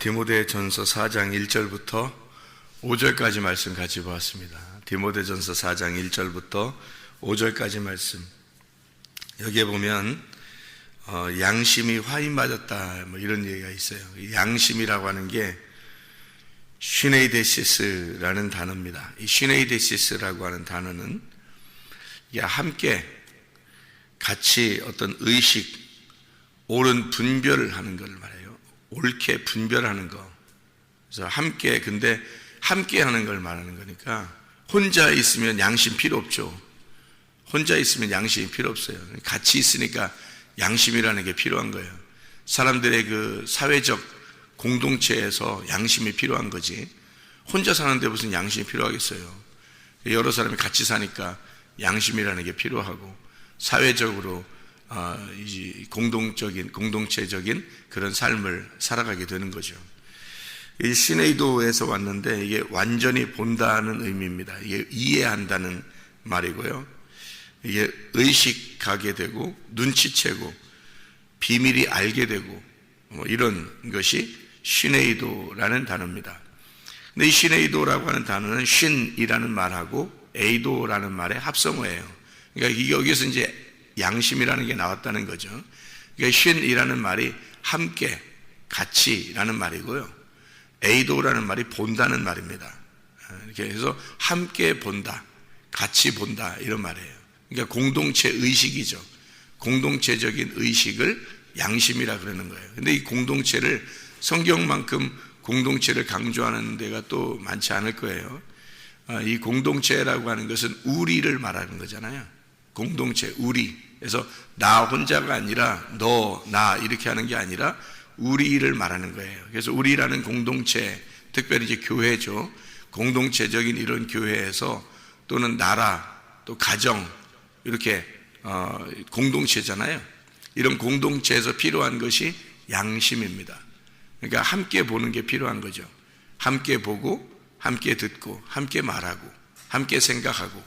디모데전서 4장 1절부터 5절까지 말씀 같이 보았습니다. 디모데전서 4장 1절부터 5절까지 말씀. 여기에 보면 양심이 화인 맞았다 이런 얘기가 있어요. 양심이라고 하는 게 시네이데시스라는 단어입니다. 이 시네이데시스라고 하는 단어는 함께 같이 어떤 의식, 옳은 분별을 하는 걸 말해요. 옳게 분별하는 거. 그래서 함께, 근데 함께 하는 걸 말하는 거니까 혼자 있으면 양심 필요 없죠. 혼자 있으면 양심이 필요 없어요. 같이 있으니까 양심이라는 게 필요한 거예요. 사람들의 그 사회적 공동체에서 양심이 필요한 거지. 혼자 사는데 무슨 양심이 필요하겠어요. 여러 사람이 같이 사니까 양심이라는 게 필요하고 사회적으로 공동체적인 그런 삶을 살아가게 되는 거죠. 이 시네이도에서 왔는데 이게 완전히 본다는 의미입니다. 이게 이해한다는 말이고요. 이게 의식하게 되고 눈치채고 비밀이 알게 되고 이런 것이 시네이도라는 단어입니다. 근데 이 시네이도라고 하는 단어는 신이라는 말하고 에이도라는 말의 합성어예요. 그러니까 여기서 이제 양심이라는 게 나왔다는 거죠. 그러니까 신이라는 말이 함께, 같이라는 말이고요. 에이도라는 말이 본다는 말입니다. 이렇게 해서 함께 본다, 같이 본다 이런 말이에요. 그러니까 공동체 의식이죠. 공동체적인 의식을 양심이라 그러는 거예요. 근데 이 공동체를 성경만큼 공동체를 강조하는 데가 또 많지 않을 거예요. 이 공동체라고 하는 것은 우리를 말하는 거잖아요. 공동체, 우리. 그래서 나 혼자가 아니라 너, 나 이렇게 하는 게 아니라 우리를 말하는 거예요. 그래서 우리라는 공동체, 특별히 이제 교회죠. 공동체적인 이런 교회에서 또는 나라, 또 가정 이렇게 공동체잖아요. 이런 공동체에서 필요한 것이 양심입니다. 그러니까 함께 보는 게 필요한 거죠. 함께 보고, 함께 듣고, 함께 말하고, 함께 생각하고.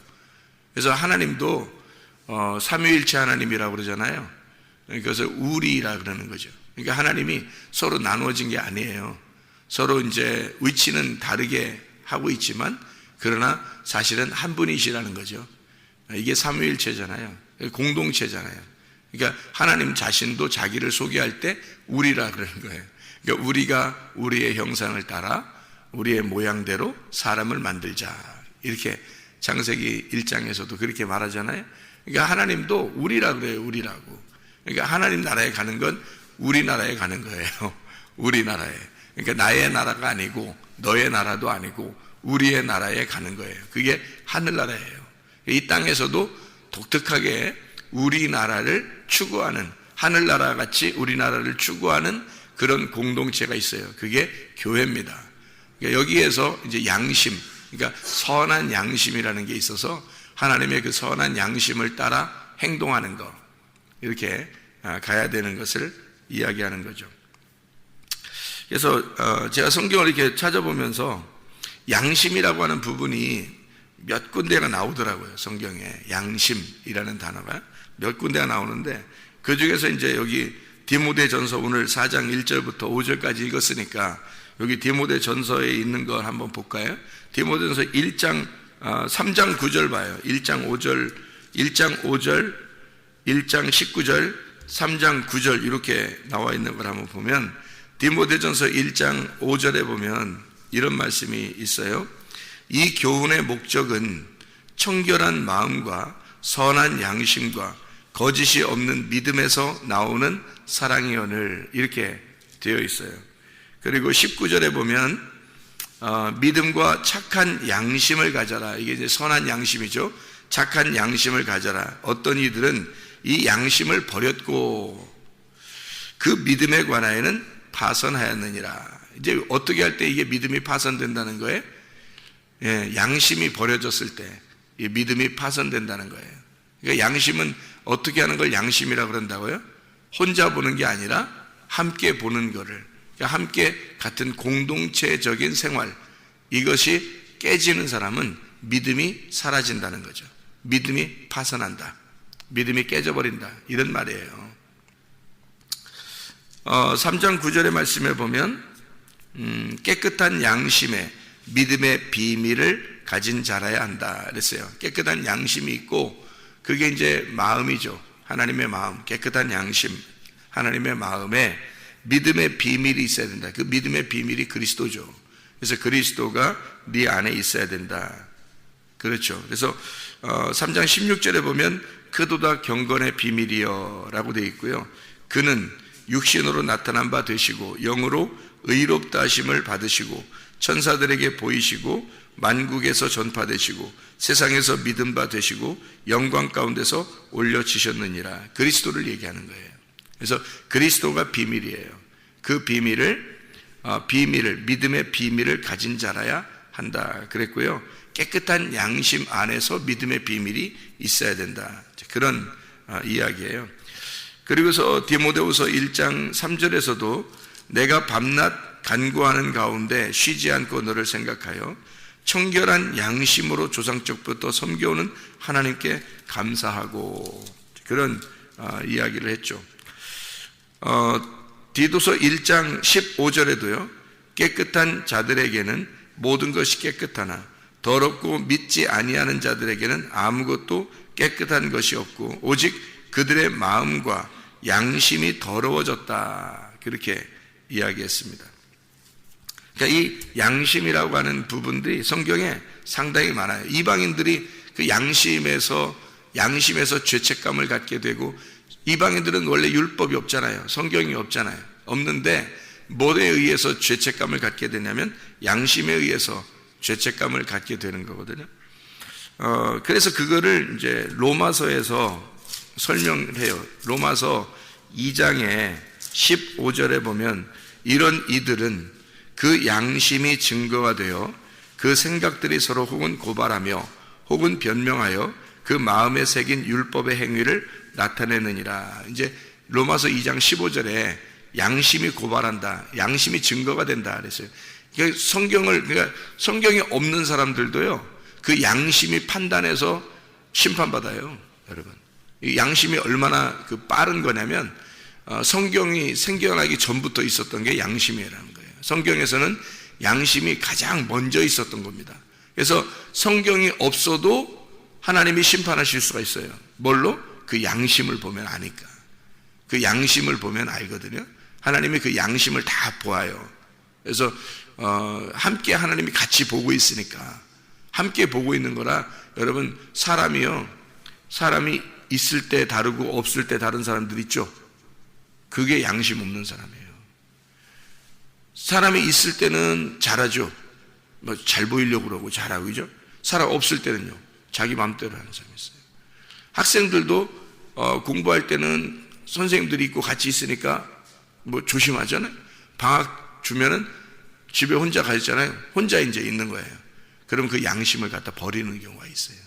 그래서 하나님도 삼위일체 하나님이라고 그러잖아요. 그래서 우리라 그러는 거죠. 그러니까 하나님이 서로 나누어진 게 아니에요. 서로 이제 위치는 다르게 하고 있지만 그러나 사실은 한 분이시라는 거죠. 이게 삼위일체잖아요. 공동체잖아요. 그러니까 하나님 자신도 자기를 소개할 때 우리라 그러는 거예요. 그러니까 우리가 우리의 형상을 따라 우리의 모양대로 사람을 만들자. 이렇게 창세기 1장에서도 그렇게 말하잖아요. 그러니까 하나님도 우리라 그래요. 우리라고. 그러니까 하나님 나라에 가는 건 우리나라에 가는 거예요. 우리나라에. 그러니까 나의 나라가 아니고 너의 나라도 아니고 우리의 나라에 가는 거예요. 그게 하늘나라예요. 이 땅에서도 독특하게 우리나라를 추구하는, 하늘나라 같이 우리나라를 추구하는 그런 공동체가 있어요. 그게 교회입니다. 그러니까 여기에서 이제 양심, 그러니까 선한 양심이라는 게 있어서 하나님의 그 선한 양심을 따라 행동하는 것, 이렇게 가야 되는 것을 이야기하는 거죠. 그래서 제가 성경을 이렇게 찾아보면서 양심이라고 하는 부분이 몇 군데가 나오더라고요. 성경에 양심이라는 단어가 몇 군데가 나오는데 그 중에서 이제 여기 디모데전서 오늘 4장 1절부터 5절까지 읽었으니까 여기 디모데전서에 있는 걸 한번 볼까요? 디모데전서 3장 9절 봐요. 1장 5절, 1장 19절, 3장 9절 이렇게 나와 있는 걸 한번 보면 디모데전서 1장 5절에 보면 이런 말씀이 있어요. 이 교훈의 목적은 청결한 마음과 선한 양심과 거짓이 없는 믿음에서 나오는 사랑이오늘 이렇게 되어 있어요. 그리고 19절에 보면 믿음과 착한 양심을 가져라. 이게 이제 선한 양심이죠. 착한 양심을 가져라. 어떤 이들은 이 양심을 버렸고 그 믿음에 관하여는 파선하였느니라. 이제 어떻게 할 때 이게 믿음이 파선된다는 거예요? 양심이 버려졌을 때 이 믿음이 파선된다는 거예요. 그러니까 양심은 어떻게 하는 걸 양심이라고 그런다고요? 혼자 보는 게 아니라 함께 보는 거를, 그러니까 함께 같은 공동체적인 생활, 이것이 깨지는 사람은 믿음이 사라진다는 거죠. 믿음이 파선한다, 믿음이 깨져버린다, 이런 말이에요. 3장 9절의 말씀에 보면 깨끗한 양심에 믿음의 비밀을 가진 자라야 한다 그랬어요. 깨끗한 양심이 있고 그게 이제 마음이죠. 하나님의 마음, 깨끗한 양심, 하나님의 마음에 믿음의 비밀이 있어야 된다. 그 믿음의 비밀이 그리스도죠. 그래서 그리스도가 네 안에 있어야 된다. 그렇죠. 그래서 3장 16절에 보면 그도다 경건의 비밀이여 라고 되어 있고요. 그는 육신으로 나타난 바 되시고 영으로 의롭다 하심을 받으시고 천사들에게 보이시고 만국에서 전파되시고 세상에서 믿음 바 되시고 영광 가운데서 올려지셨느니라. 그리스도를 얘기하는 거예요. 그래서 그리스도가 비밀이에요. 그 비밀을 믿음의 비밀을 가진 자라야 한다 그랬고요. 깨끗한 양심 안에서 믿음의 비밀이 있어야 된다. 그런 이야기예요. 그리고서 디모데후서 1장 3절에서도 내가 밤낮 간구하는 가운데 쉬지 않고 너를 생각하여 청결한 양심으로 조상적부터 섬겨오는 하나님께 감사하고 그런 이야기를 했죠. 디도서 1장 15절에도요. 깨끗한 자들에게는 모든 것이 깨끗하나 더럽고 믿지 아니하는 자들에게는 아무것도 깨끗한 것이 없고 오직 그들의 마음과 양심이 더러워졌다. 그렇게 이야기했습니다. 그러니까 이 양심이라고 하는 부분들이 성경에 상당히 많아요. 이방인들이 그 양심에서 죄책감을 갖게 되고 이방인들은 원래 율법이 없잖아요. 성경이 없잖아요. 없는데 뭐에 의해서 죄책감을 갖게 되냐면 양심에 의해서 죄책감을 갖게 되는 거거든요. 그래서 그거를 이제 로마서에서 설명을 해요. 로마서 2장에 15절에 보면 이런 이들은 그 양심이 증거가 되어 그 생각들이 서로 혹은 고발하며 혹은 변명하여 그 마음에 새긴 율법의 행위를 나타내느니라. 이제 로마서 2장 15절에 양심이 고발한다. 양심이 증거가 된다 그랬어요. 그러니까 성경이 없는 사람들도요. 그 양심이 판단해서 심판받아요. 여러분. 이 양심이 얼마나 빠른 거냐면 성경이 생겨나기 전부터 있었던 게 양심이라는 거예요. 성경에서는 양심이 가장 먼저 있었던 겁니다. 그래서 성경이 없어도 하나님이 심판하실 수가 있어요. 뭘로? 그 양심을 보면 아니까. 그 양심을 보면 알거든요. 하나님이 그 양심을 다 보아요. 그래서 함께 하나님이 같이 보고 있으니까 함께 보고 있는 거라 여러분 사람이 있을 때 다르고 없을 때 다른 사람들 있죠. 그게 양심 없는 사람이에요. 사람이 있을 때는 잘하죠. 잘 보이려고 그러고 잘하고 그죠. 사람 없을 때는요. 자기 마음대로 하는 사람이 있어요. 학생들도 공부할 때는 선생님들이 있고 같이 있으니까 조심하잖아요. 방학 주면은 집에 혼자 가 있잖아요. 혼자 이제 있는 거예요. 그럼 그 양심을 갖다 버리는 경우가 있어요.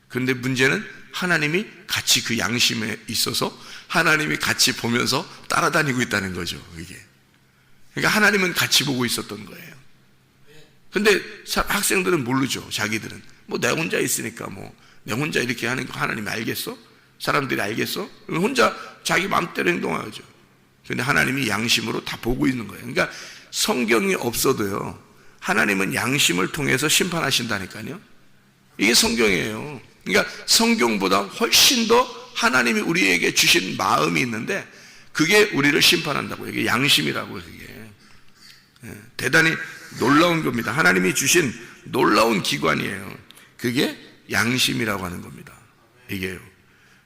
그런데 문제는 하나님이 같이 그 양심에 있어서 하나님이 같이 보면서 따라다니고 있다는 거죠. 이게. 그러니까 하나님은 같이 보고 있었던 거예요. 근데 학생들은 모르죠. 자기들은 내 혼자 있으니까 내 혼자 이렇게 하는 거 하나님이 알겠어? 사람들이 알겠어? 혼자 자기 마음대로 행동하죠. 근데 하나님이 양심으로 다 보고 있는 거예요. 그러니까 성경이 없어도요. 하나님은 양심을 통해서 심판하신다니까요. 이게 성경이에요. 그러니까 성경보다 훨씬 더 하나님이 우리에게 주신 마음이 있는데 그게 우리를 심판한다고. 이게 양심이라고. 그게 대단히 놀라운 겁니다. 하나님이 주신 놀라운 기관이에요. 그게 양심이라고 하는 겁니다. 이게요.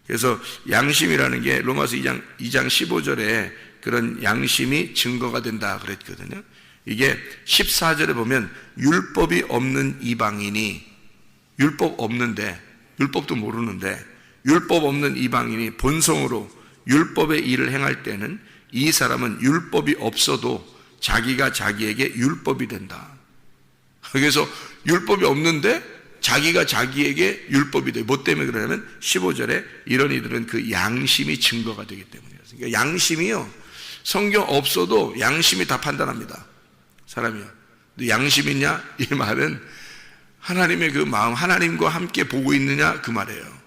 그래서 양심이라는 게 로마서 2장 15절에 그런 양심이 증거가 된다 그랬거든요. 이게 14절에 보면 율법이 없는 이방인이 율법 없는데 율법도 모르는데 율법 없는 이방인이 본성으로 율법의 일을 행할 때는 이 사람은 율법이 없어도 자기가 자기에게 율법이 된다. 그래서 율법이 없는데 자기가 자기에게 율법이 돼. 뭐 때문에 그러냐면 15절에 이런 이들은 그 양심이 증거가 되기 때문이에요. 그러니까 양심이요. 성경 없어도 양심이 다 판단합니다. 사람이요. 양심 있냐? 이 말은 하나님의 그 마음, 하나님과 함께 보고 있느냐? 그 말이에요.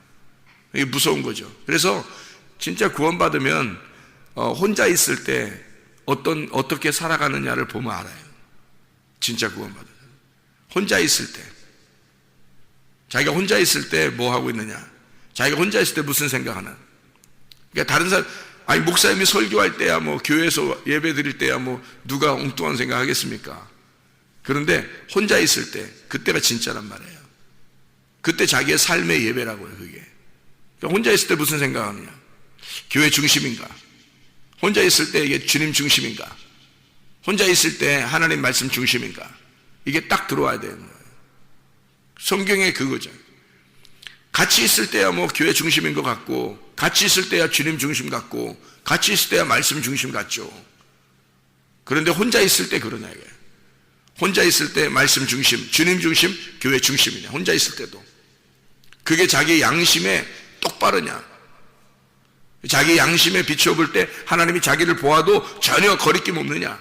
이게 무서운 거죠. 그래서 진짜 구원받으면 혼자 있을 때 어떻게 살아가느냐를 보면 알아요. 진짜 구원받아요. 혼자 있을 때, 자기가 혼자 있을 때 뭐 하고 있느냐, 자기가 혼자 있을 때 무슨 생각하나. 그러니까 다른 사람, 아니 목사님이 설교할 때야 뭐 교회에서 예배 드릴 때야 뭐 누가 엉뚱한 생각 하겠습니까? 그런데 혼자 있을 때 그때가 진짜란 말이에요. 그때 자기의 삶의 예배라고요. 그게 그러니까 혼자 있을 때 무슨 생각하느냐, 교회 중심인가, 혼자 있을 때 이게 주님 중심인가, 혼자 있을 때 하나님 말씀 중심인가, 이게 딱 들어와야 되는 거예요. 성경에 그거죠. 같이 있을 때야 뭐 교회 중심인 것 같고, 같이 있을 때야 주님 중심 같고, 같이 있을 때야 말씀 중심 같죠. 그런데 혼자 있을 때 그러냐 이거예요. 혼자 있을 때 말씀 중심, 주님 중심, 교회 중심이냐, 혼자 있을 때도. 그게 자기 양심에 똑바르냐, 자기 양심에 비춰볼 때 하나님이 자기를 보아도 전혀 거리낌 없느냐,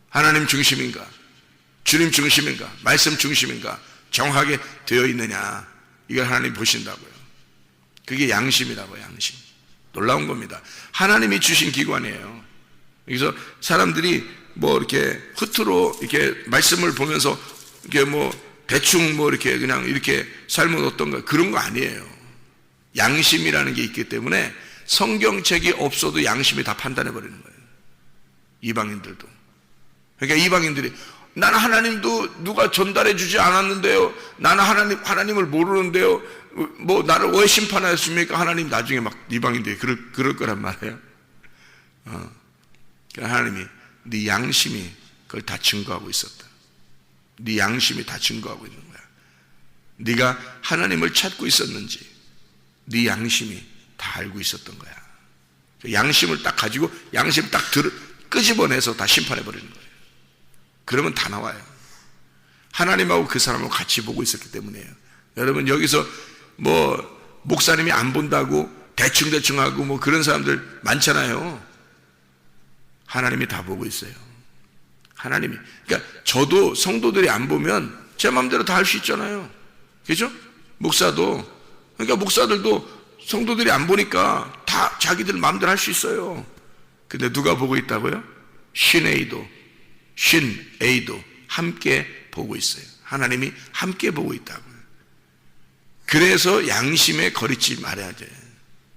하나님 중심인가, 주님 중심인가, 말씀 중심인가 정확하게 되어 있느냐, 이걸 하나님 보신다고요. 그게 양심이라고요. 양심. 놀라운 겁니다. 하나님이 주신 기관이에요. 그래서 사람들이 뭐 이렇게 흐트로 이렇게 말씀을 보면서 이렇게 뭐 대충 뭐 이렇게 그냥 이렇게 삶은 어떤가, 그런 거 아니에요. 양심이라는 게 있기 때문에 성경책이 없어도 양심이 다 판단해 버리는 거예요. 이방인들도. 그러니까 이방인들이 나는 하나님도 누가 전달해 주지 않았는데요, 나는 하나님을 모르는데요, 뭐 나를 왜 심판하였습니까? 하나님 나중에 막 이방인들이 그럴 거란 말이에요. 그러니까 하나님이 네 양심이 그걸 다 증거하고 있었다. 네 양심이 다 증거하고 있는 거야. 네가 하나님을 찾고 있었는지 네 양심이 다 알고 있었던 거야. 양심을 딱 가지고 양심 딱 끄집어내서 다 심판해 버리는 거예요. 그러면 다 나와요. 하나님하고 그 사람을 같이 보고 있었기 때문이에요. 여러분 여기서 뭐 목사님이 안 본다고 대충 하고 뭐 그런 사람들 많잖아요. 하나님이 다 보고 있어요. 하나님이. 그러니까 저도 성도들이 안 보면 제 마음대로 다 할 수 있잖아요. 그죠? 목사도. 그러니까 목사들도 성도들이 안 보니까 다 자기들 마음대로 할 수 있어요. 근데 누가 보고 있다고요? 신에이도 함께 보고 있어요. 하나님이 함께 보고 있다고요. 그래서 양심에 거리지 말아야 돼요.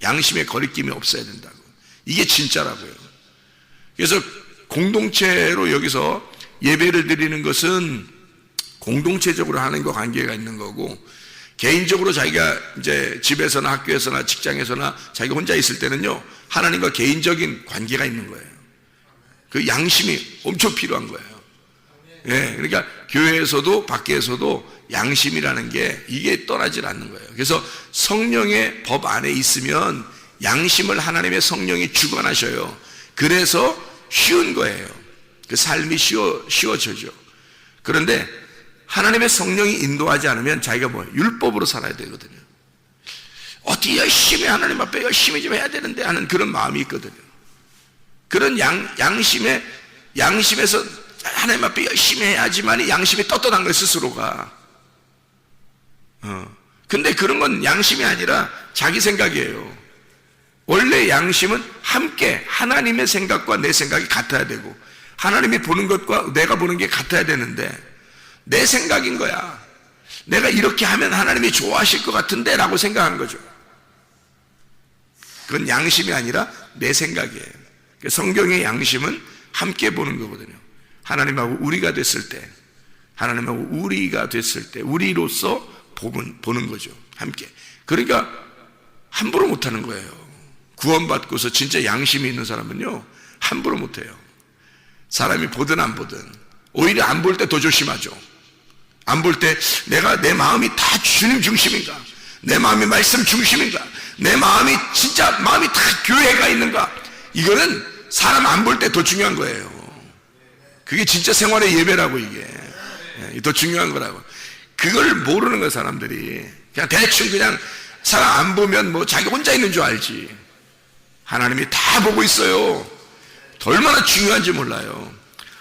양심에 거리낌이 없어야 된다고. 이게 진짜라고요. 그래서 공동체로 여기서 예배를 드리는 것은 공동체적으로 하나님과 관계가 있는 거고, 개인적으로 자기가 이제 집에서나 학교에서나 직장에서나 자기가 혼자 있을 때는요, 하나님과 개인적인 관계가 있는 거예요. 그 양심이 엄청 필요한 거예요. 예, 그러니까 교회에서도 밖에서도 양심이라는 게 이게 떠나질 않는 거예요. 그래서 성령의 법 안에 있으면 양심을 하나님의 성령이 주관하셔요. 그래서 쉬운 거예요. 그 삶이 쉬워져죠. 그런데 하나님의 성령이 인도하지 않으면 자기가 뭐 율법으로 살아야 되거든요. 어떻게 열심히 하나님 앞에 열심히 좀 해야 되는데 하는 그런 마음이 있거든요. 그런 양심에서 하나님 앞에 열심히 해야지만 양심이 떳떳한 거예요, 스스로가. 근데 그런 건 양심이 아니라 자기 생각이에요. 원래 양심은 함께 하나님의 생각과 내 생각이 같아야 되고, 하나님이 보는 것과 내가 보는 게 같아야 되는데 내 생각인 거야. 내가 이렇게 하면 하나님이 좋아하실 것 같은데 라고 생각한 거죠. 그건 양심이 아니라 내 생각이에요. 성경의 양심은 함께 보는 거거든요. 하나님하고 우리가 됐을 때, 우리로서 보는 거죠. 함께. 그러니까 함부로 못하는 거예요. 구원받고서 진짜 양심이 있는 사람은요, 함부로 못해요. 사람이 보든 안 보든, 오히려 안 볼 때 더 조심하죠. 안 볼 때 내 마음이 다 주님 중심인가, 내 마음이 말씀 중심인가, 내 마음이 진짜 마음이 다 교회가 있는가, 이거는 사람 안 볼 때 더 중요한 거예요. 그게 진짜 생활의 예배라고. 이게 더 중요한 거라고. 그걸 모르는 거예요. 사람들이 그냥 대충 그냥 사람 안 보면 뭐 자기 혼자 있는 줄 알지. 하나님이 다 보고 있어요. 얼마나 중요한지 몰라요.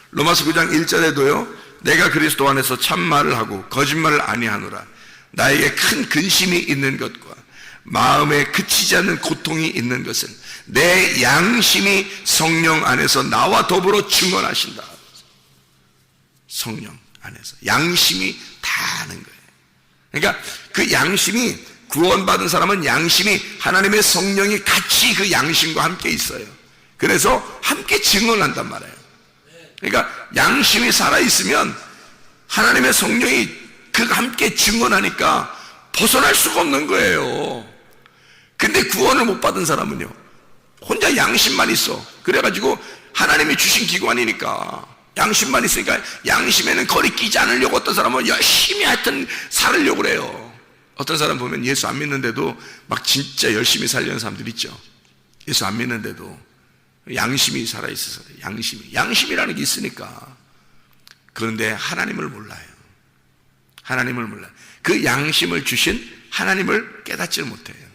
로마서 9장 1절에도요, 내가 그리스도 안에서 참말을 하고 거짓말을 아니하노라. 나에게 큰 근심이 있는 것과 마음에 그치지 않는 고통이 있는 것은 내 양심이 성령 안에서 나와 더불어 증언하신다. 성령 안에서. 양심이 다 아는 거예요. 그러니까 그 양심이, 구원받은 사람은 양심이, 하나님의 성령이 같이 그 양심과 함께 있어요. 그래서 함께 증언한단 말이에요. 그러니까 양심이 살아있으면 하나님의 성령이 그 함께 증언하니까 벗어날 수가 없는 거예요. 근데 구원을 못 받은 사람은요, 혼자 양심만 있어. 그래가지고 하나님이 주신 기관이니까 양심만 있으니까 양심에는 거리 끼지 않으려고 어떤 사람은 열심히 하여튼 살으려고 그래요. 어떤 사람 보면 예수 안 믿는데도 막 진짜 열심히 살려는 사람들 있죠. 예수 안 믿는데도 양심이 살아있어서. 양심이라는 게 있으니까. 그런데 하나님을 몰라요. 하나님을 몰라요. 그 양심을 주신 하나님을 깨닫지를 못해요.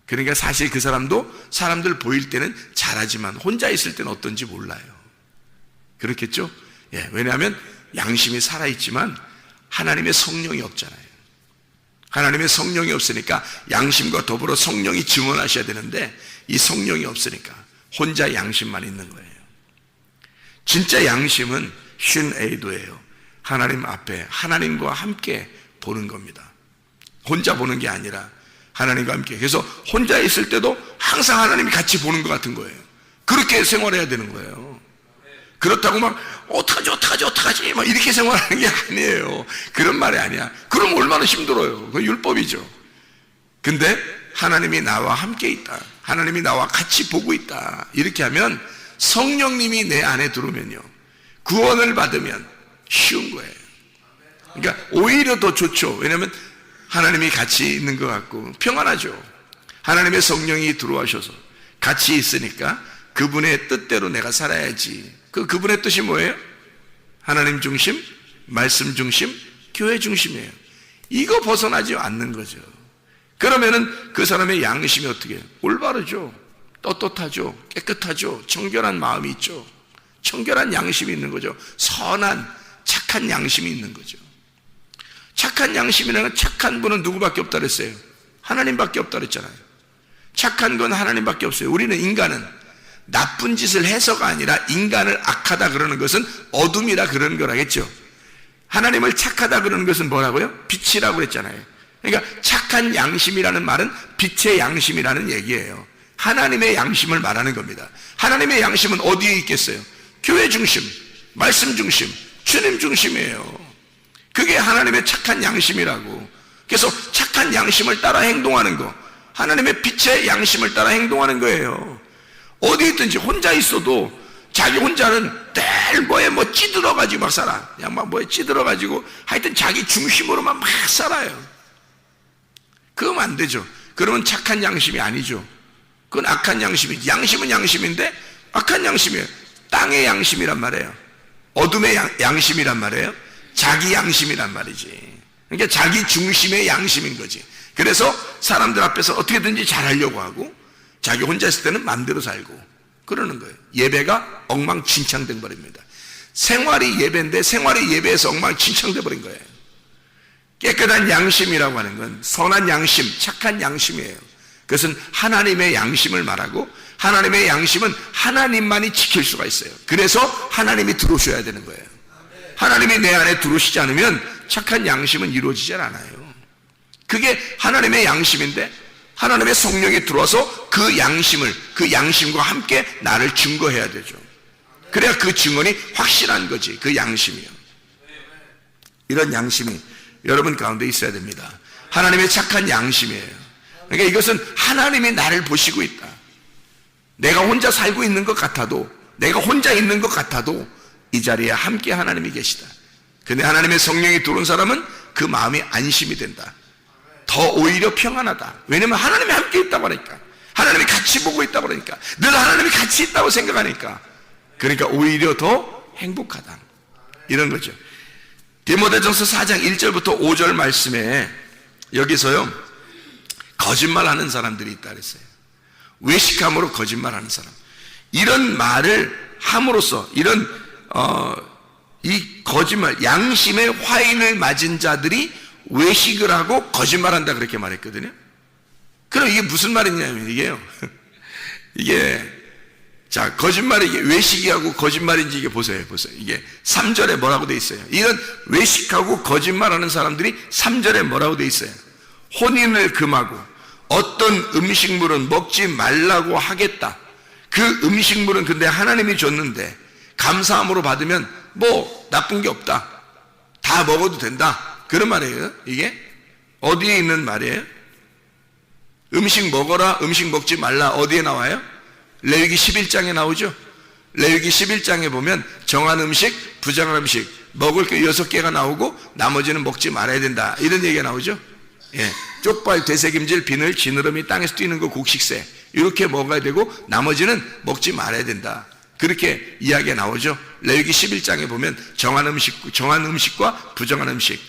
그러니까 사실 그 사람도 사람들 보일 때는 잘하지만 혼자 있을 때는 어떤지 몰라요. 그렇겠죠? 예, 왜냐하면 양심이 살아있지만 하나님의 성령이 없잖아요. 하나님의 성령이 없으니까 양심과 더불어 성령이 증언하셔야 되는데 이 성령이 없으니까 혼자 양심만 있는 거예요. 진짜 양심은 쉰에이도예요. 하나님 앞에 하나님과 함께 보는 겁니다. 혼자 보는 게 아니라 하나님과 함께. 그래서 혼자 있을 때도 항상 하나님이 같이 보는 것 같은 거예요. 그렇게 생활해야 되는 거예요. 그렇다고 막 어떡하지 막 이렇게 생활하는 게 아니에요. 그런 말이 아니야. 그럼 얼마나 힘들어요. 그건 율법이죠. 근데 하나님이 나와 함께 있다, 하나님이 나와 같이 보고 있다, 이렇게 하면 성령님이 내 안에 들어오면요, 구원을 받으면 쉬운 거예요. 그러니까 오히려 더 좋죠. 왜냐하면 하나님이 같이 있는 것 같고 평안하죠. 하나님의 성령이 들어와셔서 같이 있으니까 그분의 뜻대로 내가 살아야지. 그분의 뜻이 뭐예요? 하나님 중심, 말씀 중심, 교회 중심이에요. 이거 벗어나지 않는 거죠. 그러면은 그 사람의 양심이 어떻게 해요? 올바르죠. 떳떳하죠. 깨끗하죠. 청결한 마음이 있죠. 청결한 양심이 있는 거죠. 선한 착한 양심이 있는 거죠. 착한 양심이라는, 착한 분은 누구밖에 없다 그랬어요? 하나님밖에 없다 그랬잖아요. 착한 건 하나님밖에 없어요. 우리는, 인간은 나쁜 짓을 해서가 아니라 인간을 악하다 그러는 것은 어둠이라 그러는 거라겠죠. 하나님을 착하다 그러는 것은 뭐라고요? 빛이라고 그랬잖아요. 그러니까 착한 양심이라는 말은 빛의 양심이라는 얘기예요. 하나님의 양심을 말하는 겁니다. 하나님의 양심은 어디에 있겠어요? 교회 중심, 말씀 중심, 주님 중심이에요. 그게 하나님의 착한 양심이라고. 그래서 착한 양심을 따라 행동하는 거, 하나님의 빛의 양심을 따라 행동하는 거예요. 어디 있든지 혼자 있어도 자기 혼자는 늘 뭐에 찌들어가지고 막 살아. 그냥 막 뭐에 찌들어가지고 하여튼 자기 중심으로만 막 살아요. 그러면 안 되죠. 그러면 착한 양심이 아니죠. 그건 악한 양심이지. 양심은 양심인데 악한 양심이에요. 땅의 양심이란 말이에요. 어둠의 양심이란 말이에요. 자기 양심이란 말이지. 그러니까 자기 중심의 양심인 거지. 그래서 사람들 앞에서 어떻게든지 잘하려고 하고 자기 혼자 있을 때는 마음대로 살고 그러는 거예요. 예배가 엉망진창된 버립니다. 생활이 예배인데 생활이 예배에서 엉망진창돼 버린 거예요. 깨끗한 양심이라고 하는 건 선한 양심, 착한 양심이에요. 그것은 하나님의 양심을 말하고, 하나님의 양심은 하나님만이 지킬 수가 있어요. 그래서 하나님이 들어오셔야 되는 거예요. 하나님이 내 안에 들어오시지 않으면 착한 양심은 이루어지지 않아요. 그게 하나님의 양심인데 하나님의 성령이 들어와서 그 양심을, 그 양심과 함께 나를 증거해야 되죠. 그래야 그 증언이 확실한 거지. 그 양심이요. 이런 양심이 여러분 가운데 있어야 됩니다. 하나님의 착한 양심이에요. 그러니까 이것은 하나님이 나를 보시고 있다. 내가 혼자 살고 있는 것 같아도, 내가 혼자 있는 것 같아도 이 자리에 함께 하나님이 계시다. 근데 하나님의 성령이 들어온 사람은 그 마음이 안심이 된다. 더 오히려 평안하다. 왜냐면 하나님이 함께 있다고 하니까, 하나님이 같이 보고 있다고 그러니까, 늘 하나님이 같이 있다고 생각하니까, 그러니까 오히려 더 행복하다, 이런 거죠. 디모데전서 4장 1절부터 5절 말씀에 여기서요, 거짓말하는 사람들이 있다 그랬어요. 외식함으로 거짓말하는 사람. 이런 말을 함으로써 이런 이 거짓말, 양심의 화인을 맞은 자들이 외식을 하고 거짓말한다 그렇게 말했거든요. 그럼 이게 무슨 말이냐면 이게요, 이게 자, 거짓말이 이게 외식이하고 거짓말인지 이게 보세요. 이게 3절에 뭐라고 돼 있어요? 이런 외식하고 거짓말하는 사람들이 3절에 뭐라고 돼 있어요? 혼인을 금하고 어떤 음식물은 먹지 말라고 하겠다. 그 음식물은 근데 하나님이 줬는데 감사함으로 받으면 뭐 나쁜 게 없다. 다 먹어도 된다. 그런 말이에요. 이게 어디에 있는 말이에요? 음식 먹어라, 음식 먹지 말라. 어디에 나와요? 레위기 11장에 나오죠. 레위기 11장에 보면 정한 음식, 부정한 음식, 먹을 게 6개가 나오고 나머지는 먹지 말아야 된다. 이런 얘기가 나오죠. 예, 쪽발, 되새김질, 비늘, 지느러미, 땅에서 뛰는 거, 곡식새 이렇게 먹어야 되고 나머지는 먹지 말아야 된다. 그렇게 이야기가 나오죠. 레위기 11장에 보면 정한 음식과 부정한 음식,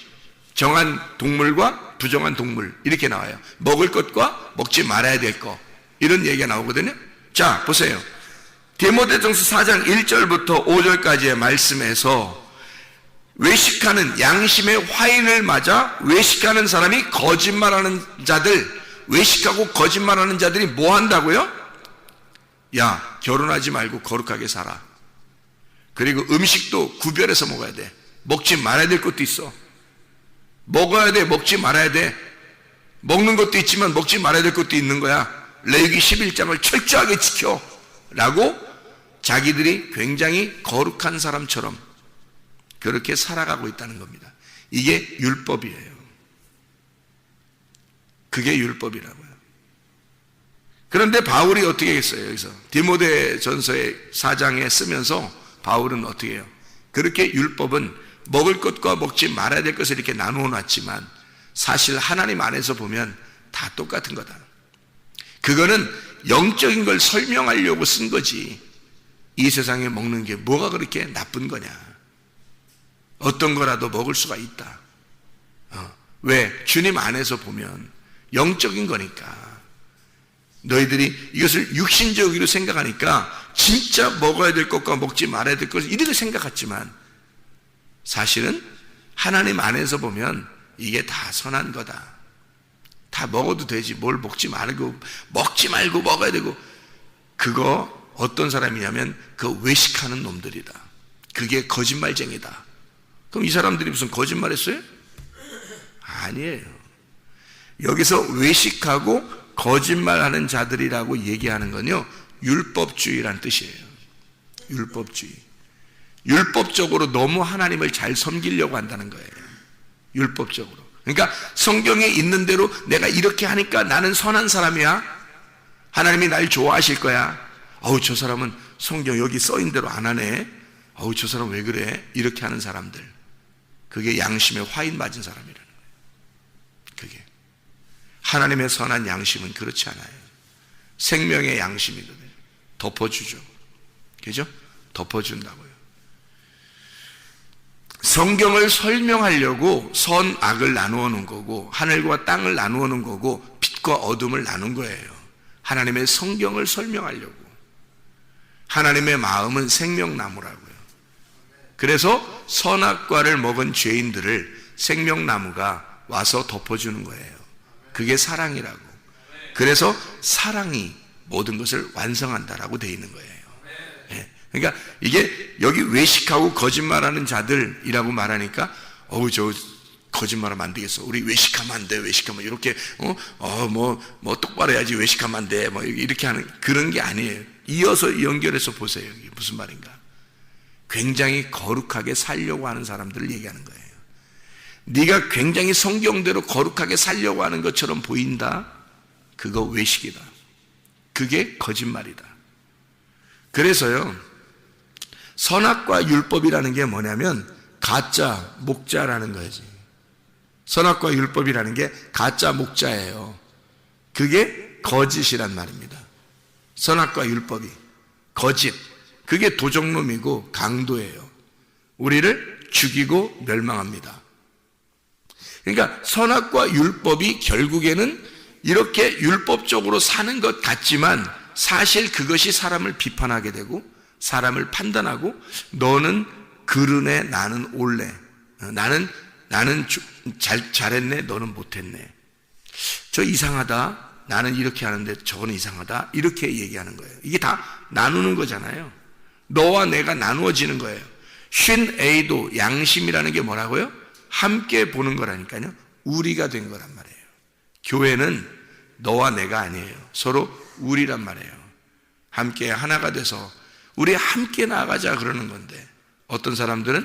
정한 동물과 부정한 동물 이렇게 나와요. 먹을 것과 먹지 말아야 될 것 이런 얘기가 나오거든요. 자, 보세요. 디모데전서 4장 1절부터 5절까지의 말씀에서 외식하는 양심의 화인을 맞아 외식하는 사람이 거짓말하는 자들, 외식하고 거짓말하는 자들이 뭐 한다고요? 야, 결혼하지 말고 거룩하게 살아. 그리고 음식도 구별해서 먹어야 돼. 먹지 말아야 될 것도 있어. 먹어야 돼, 먹지 말아야 돼. 먹는 것도 있지만 먹지 말아야 될 것도 있는 거야. 레위기 11장을 철저하게 지켜 라고 자기들이 굉장히 거룩한 사람처럼 그렇게 살아가고 있다는 겁니다. 이게 율법이에요. 그게 율법이라고요. 그런데 바울이 어떻게 했어요? 여기서 디모데전서의 4장에 쓰면서 바울은 어떻게 해요? 그렇게 율법은 먹을 것과 먹지 말아야 될 것을 이렇게 나누어 놨지만 사실 하나님 안에서 보면 다 똑같은 거다. 그거는 영적인 걸 설명하려고 쓴 거지. 이 세상에 먹는 게 뭐가 그렇게 나쁜 거냐. 어떤 거라도 먹을 수가 있다. 왜? 주님 안에서 보면 영적인 거니까. 너희들이 이것을 육신적으로 생각하니까 진짜 먹어야 될 것과 먹지 말아야 될 것을 이렇게 생각했지만 사실은 하나님 안에서 보면 이게 다 선한 거다. 다 먹어도 되지. 뭘 먹지 말고 먹어야 되고. 그거 어떤 사람이냐면 그 외식하는 놈들이다. 그게 거짓말쟁이다. 그럼 이 사람들이 무슨 거짓말했어요? 아니에요. 여기서 외식하고 거짓말하는 자들이라고 얘기하는 건요, 율법주의라는 뜻이에요. 율법주의. 율법적으로 너무 하나님을 잘 섬기려고 한다는 거예요. 율법적으로. 그러니까 성경에 있는 대로 내가 이렇게 하니까 나는 선한 사람이야. 하나님이 날 좋아하실 거야. 어우, 저 사람은 성경 여기 써있는 대로 안 하네. 어우, 저 사람 왜 그래? 이렇게 하는 사람들. 그게 양심에 화인 맞은 사람이라는 거예요. 그게. 하나님의 선한 양심은 그렇지 않아요. 생명의 양심이거든요. 덮어주죠. 그죠? 덮어준다고요. 성경을 설명하려고 선악을 나누어 놓은 거고 하늘과 땅을 나누어 놓은 거고 빛과 어둠을 나눈 거예요. 하나님의 성경을 설명하려고. 하나님의 마음은 생명나무라고요. 그래서 선악과를 먹은 죄인들을 생명나무가 와서 덮어주는 거예요. 그게 사랑이라고. 그래서 사랑이 모든 것을 완성한다라고 되어 있는 거예요. 그러니까 이게 여기 외식하고 거짓말하는 자들이라고 말하니까 저 거짓말하면 안 되겠어. 우리 외식하면 안 돼. 외식하면 이렇게 뭐 똑바로 해야지. 외식하면 안 돼. 뭐 이렇게 하는 그런 게 아니에요. 이어서 연결해서 보세요. 이게 무슨 말인가? 굉장히 거룩하게 살려고 하는 사람들을 얘기하는 거예요. 네가 굉장히 성경대로 거룩하게 살려고 하는 것처럼 보인다? 그거 외식이다. 그게 거짓말이다. 그래서요, 선악과 율법이라는 게 뭐냐면 가짜, 목자라는 거지. 선악과 율법이라는 게 가짜, 목자예요. 그게 거짓이란 말입니다. 선악과 율법이 거짓, 그게 도적놈이고 강도예요. 우리를 죽이고 멸망합니다. 그러니까 선악과 율법이 결국에는 이렇게 율법적으로 사는 것 같지만 사실 그것이 사람을 비판하게 되고 사람을 판단하고 너는 그르네, 나는 옳네. 나는 잘했네, 너는 못했네. 저 이상하다. 나는 이렇게 하는데 저거는 이상하다, 이렇게 얘기하는 거예요. 이게 다 나누는 거잖아요. 너와 내가 나누어지는 거예요. 쉰에이도, 양심이라는 게 뭐라고요? 함께 보는 거라니까요. 우리가 된 거란 말이에요. 교회는 너와 내가 아니에요. 서로 우리란 말이에요. 함께 하나가 돼서 우리 함께 나아가자 그러는 건데, 어떤 사람들은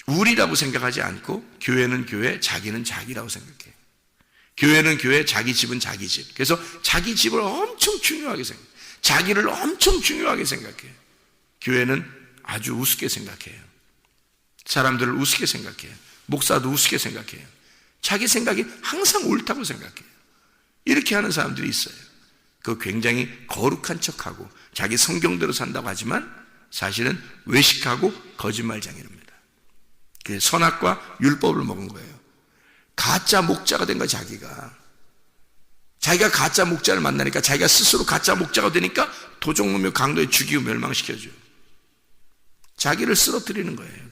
우리라고 생각하지 않고 교회는 교회, 자기는 자기라고 생각해요. 교회는 교회, 자기 집은 자기 집. 그래서 자기 집을 엄청 중요하게 생각해요. 자기를 엄청 중요하게 생각해요. 교회는 아주 우습게 생각해요. 사람들을 우습게 생각해요. 목사도 우습게 생각해요. 자기 생각이 항상 옳다고 생각해요. 이렇게 하는 사람들이 있어요. 그 굉장히 거룩한 척하고 자기 성경대로 산다고 하지만 사실은 외식하고 거짓말장애입니다. 그 선악과 율법을 먹은 거예요. 가짜 목자가 된 거야. 자기가 가짜 목자를 만나니까 자기가 스스로 가짜 목자가 되니까 도적놈의 강도에 죽이고 멸망시켜줘요. 자기를 쓰러뜨리는 거예요.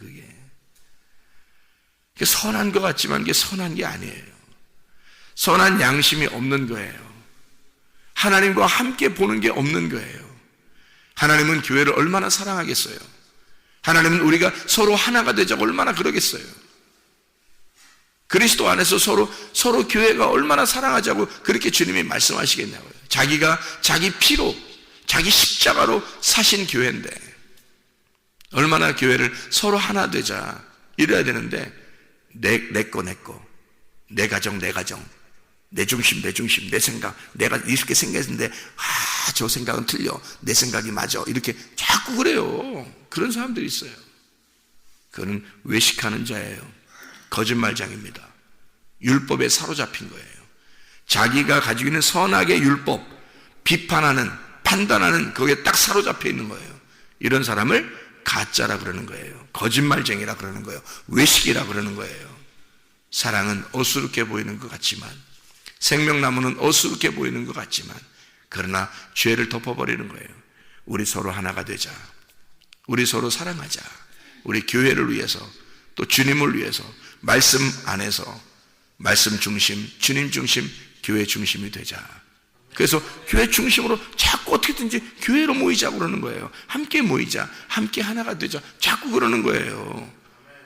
그게 선한 것 같지만 그게 선한 게 아니에요. 선한 양심이 없는 거예요. 하나님과 함께 보는 게 없는 거예요. 하나님은 교회를 얼마나 사랑하겠어요? 하나님은 우리가 서로 하나가 되자고 얼마나 그러겠어요? 그리스도 안에서 서로 교회가 얼마나 사랑하자고 그렇게 주님이 말씀하시겠냐고요. 자기가 자기 피로, 자기 십자가로 사신 교회인데 얼마나 교회를 서로 하나 되자 이래야 되는데, 내 거, 내 가정, 내 중심, 내 생각, 내가 이렇게 생각했는데 저 생각은 틀려, 내 생각이 맞아, 이렇게 자꾸 그래요. 그런 사람들이 있어요. 그는 외식하는 자예요. 거짓말장입니다. 율법에 사로잡힌 거예요. 자기가 가지고 있는 선악의 율법, 비판하는, 판단하는 거기에 딱 사로잡혀 있는 거예요. 이런 사람을 가짜라 그러는 거예요. 거짓말쟁이라 그러는 거예요. 외식이라 그러는 거예요. 사랑은 어수룩해 보이는 것 같지만, 생명나무는 어수룩해 보이는 것 같지만, 그러나 죄를 덮어버리는 거예요. 우리 서로 하나가 되자. 우리 서로 사랑하자. 우리 교회를 위해서, 또 주님을 위해서 말씀 안에서 말씀 중심, 주님 중심, 교회 중심이 되자. 그래서 교회 중심으로 자꾸 어떻게든지 교회로 모이자고 그러는 거예요. 함께 모이자, 함께 하나가 되자, 자꾸 그러는 거예요.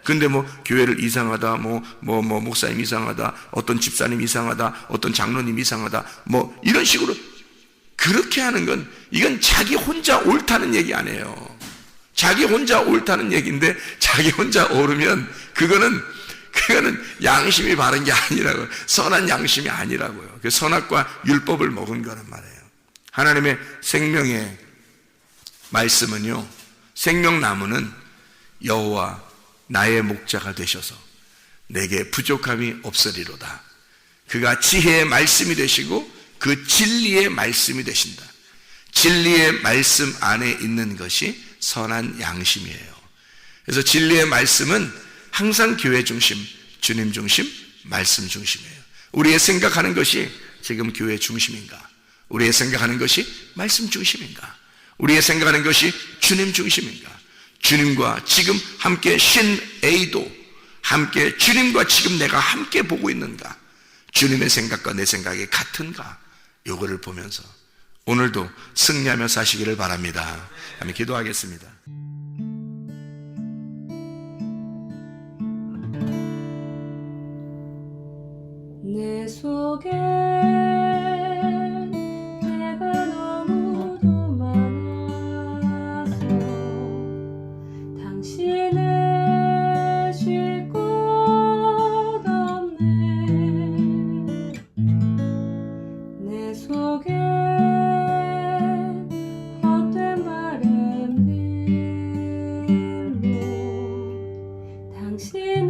근데 교회를 이상하다, 목사님 이상하다, 어떤 집사님 이상하다, 어떤 장로님 이상하다, 이런 식으로 그렇게 하는 건, 이건 자기 혼자 옳다는 얘기 아니에요. 자기 혼자 옳다는 얘기인데, 자기 혼자 옳으면 그거는 양심이 바른 게 아니라고요. 선한 양심이 아니라고요. 그 선악과 율법을 먹은 거란 말이에요. 하나님의 생명의 말씀은요, 생명나무는 여호와 나의 목자가 되셔서 내게 부족함이 없으리로다. 그가 지혜의 말씀이 되시고 그 진리의 말씀이 되신다. 진리의 말씀 안에 있는 것이 선한 양심이에요. 그래서 진리의 말씀은 항상 교회 중심, 주님 중심, 말씀 중심이에요. 우리의 생각하는 것이 지금 교회 중심인가? 우리의 생각하는 것이 말씀 중심인가? 우리의 생각하는 것이 주님 중심인가? 주님과 지금 함께 쉰에이도, 함께 주님과 지금 내가 함께 보고 있는가? 주님의 생각과 내 생각이 같은가? 요거를 보면서 오늘도 승리하며 사시기를 바랍니다. 아멘. 기도하겠습니다. 내 속에 내가 너무도 많아서 당신을 쉴 곳 없네. 내 속에 헛된 바램들로 당신의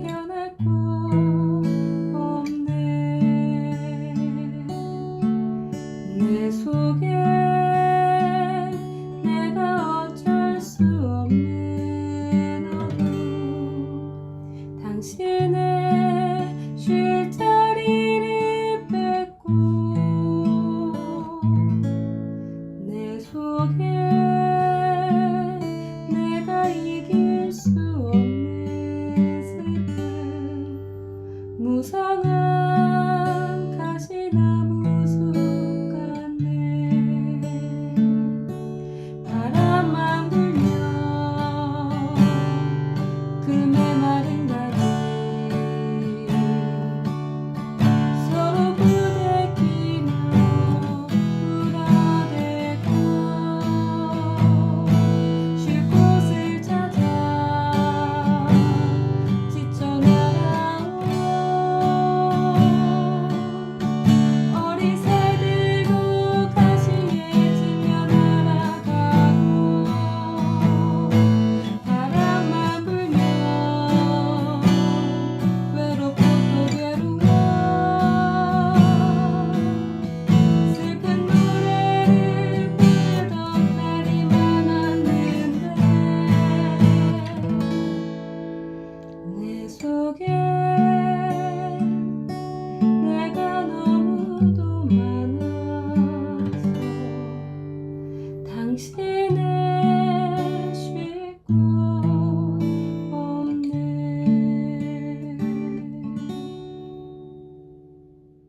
편할 곳 없네. 내 속에 내가 어쩔 수 없는 어둠, 당신의